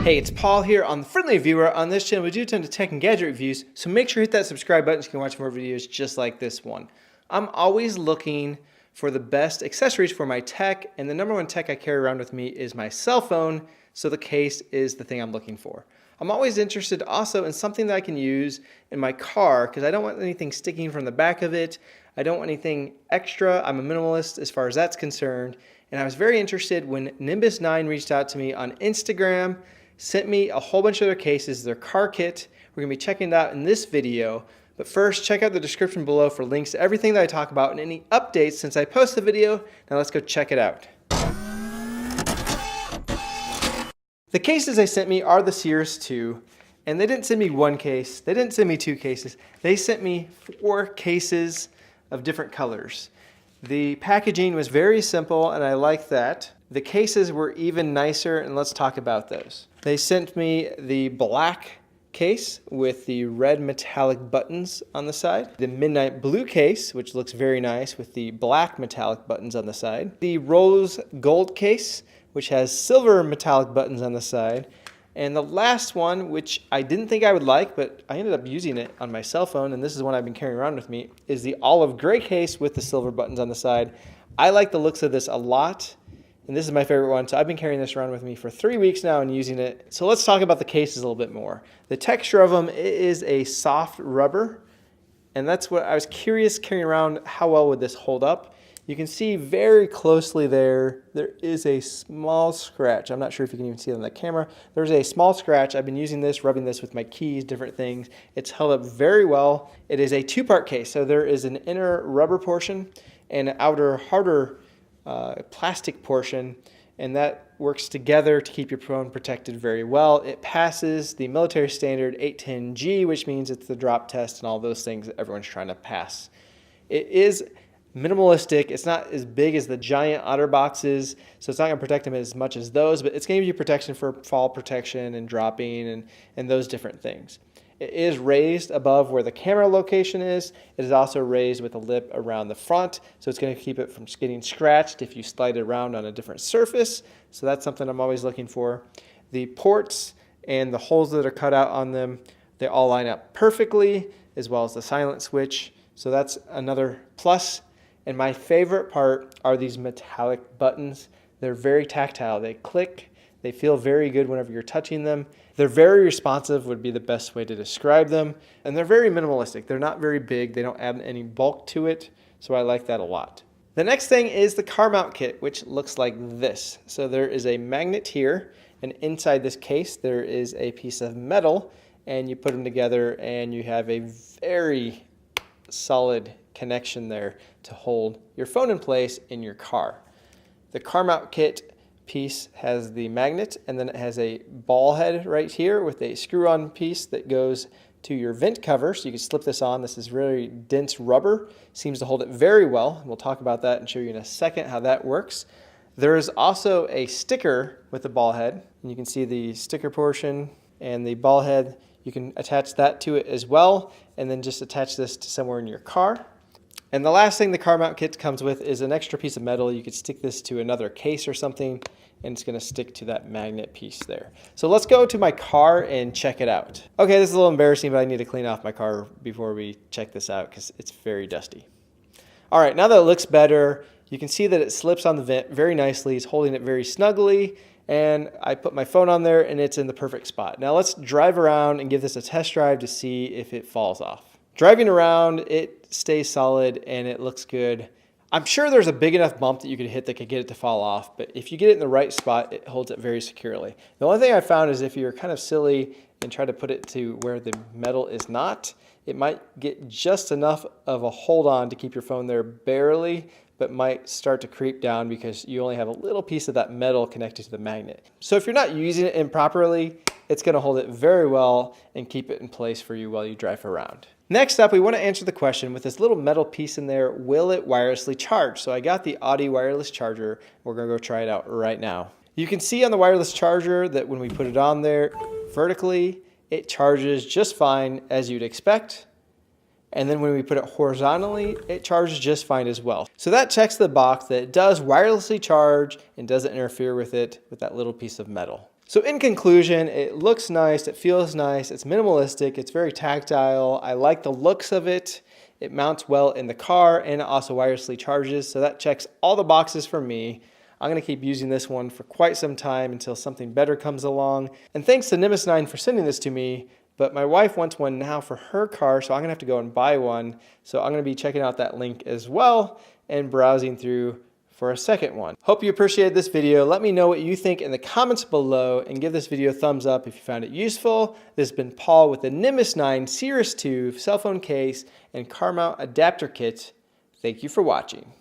Hey, it's Paul here on The Friendly Viewer. On this channel, we do a ton of tech and gadget reviews, so make sure you hit that subscribe button so you can watch more videos just like this one. I'm always looking for the best accessories for my tech, and the number one tech I carry around with me is my cell phone, so the case is the thing I'm looking for. I'm always interested also in something that I can use in my car because I don't want anything sticking from the back of it. I don't want anything extra. I'm a minimalist as far as that's concerned. And I was very interested when Nimbus9 reached out to me on Instagram, sent me a whole bunch of their cases, their car kit. We're gonna be checking it out in this video. But first, check out the description below for links to everything that I talk about and any updates since I post the video. Now let's go check it out. The cases they sent me are the Cirrus 2, and they didn't send me one case, they didn't send me two cases, they sent me 4 cases of different colors. The packaging was very simple, and I like that. The cases were even nicer, and let's talk about those. They sent me the black case with the red metallic buttons on the side, the midnight blue case, which looks very nice with the black metallic buttons on the side, the rose gold case, which has silver metallic buttons on the side, and the last one, which I didn't think I would like, but I ended up using it on my cell phone, and this is one I've been carrying around with me, is the olive gray case with the silver buttons on the side. I like the looks of this a lot, and this is my favorite one, so I've been carrying this around with me for 3 weeks now and using it. So let's talk about the cases a little bit more. The texture of them, it is a soft rubber, and that's what I was curious carrying around, how well would this hold up? You can see very closely there is a small scratch. I'm not sure if you can even see it on the camera. There's a small scratch. I've been using this, rubbing this with my keys, different things. It's held up very well. It is a 2-part case, so there is an inner rubber portion and an outer harder plastic portion, and that works together to keep your phone protected very well. It passes the military standard 810G, which means it's the drop test and all those things that everyone's trying to pass. It is minimalistic. It's not as big as the giant OtterBoxes, so it's not going to protect them as much as those, but it's going to give you protection for fall protection and dropping and those different things. It is raised above where the camera location is. It is also raised with a lip around the front, so it's going to keep it from getting scratched if you slide it around on a different surface. So that's something I'm always looking for. The ports and the holes that are cut out on them, they all line up perfectly, as well as the silent switch. So that's another plus. And my favorite part are these metallic buttons. They're very tactile. They click. They feel very good whenever you're touching them. They're very responsive would be the best way to describe them. And they're very minimalistic. They're not very big. They don't add any bulk to it. So I like that a lot. The next thing is the car mount kit, which looks like this. So there is a magnet here. And inside this case, there is a piece of metal. And you put them together and you have a very solid connection there to hold your phone in place in your car. The car mount kit piece has the magnet, and then it has a ball head right here with a screw-on piece that goes to your vent cover, so you can slip this on. This is really dense rubber, seems to hold it very well. We'll talk about that and show you in a second how that works. There is also a sticker with the ball head, and you can see the sticker portion and the ball head. You can attach that to it as well, and then just attach this to somewhere in your car. And the last thing the car mount kit comes with is an extra piece of metal. You could stick this to another case or something, and it's going to stick to that magnet piece there. So let's go to my car and check it out. Okay, this is a little embarrassing, but I need to clean off my car before we check this out because it's very dusty. All right, now that it looks better, you can see that it slips on the vent very nicely. It's holding it very snugly, and I put my phone on there, and it's in the perfect spot. Now let's drive around and give this a test drive to see if it falls off. Driving around, it stays solid and it looks good. I'm sure there's a big enough bump that you could hit that could get it to fall off, but if you get it in the right spot, it holds it very securely. The only thing I found is if you're kind of silly and try to put it to where the metal is not, it might get just enough of a hold on to keep your phone there barely, but might start to creep down because you only have a little piece of that metal connected to the magnet. So if you're not using it improperly, it's going to hold it very well and keep it in place for you while you drive around. Next up, we want to answer the question with this little metal piece in there, will it wirelessly charge? So I got the Audi wireless charger. We're going to go try it out right now. You can see on the wireless charger that when we put it on there vertically, it charges just fine as you'd expect. And then when we put it horizontally, it charges just fine as well. So that checks the box that it does wirelessly charge and doesn't interfere with it with that little piece of metal. So in conclusion, it looks nice, it feels nice, it's minimalistic, it's very tactile. I like the looks of it. It mounts well in the car and it also wirelessly charges, so that checks all the boxes for me. I'm going to keep using this one for quite some time until something better comes along. And thanks to Nimbus9 for sending this to me, but my wife wants one now for her car, so I'm going to have to go and buy one. So I'm going to be checking out that link as well and browsing through for a second one. Hope you appreciated this video. Let me know what you think in the comments below and give this video a thumbs up if you found it useful. This has been Paul with the Nimbus9 Cirrus 2 cell phone case and car mount adapter kit. Thank you for watching.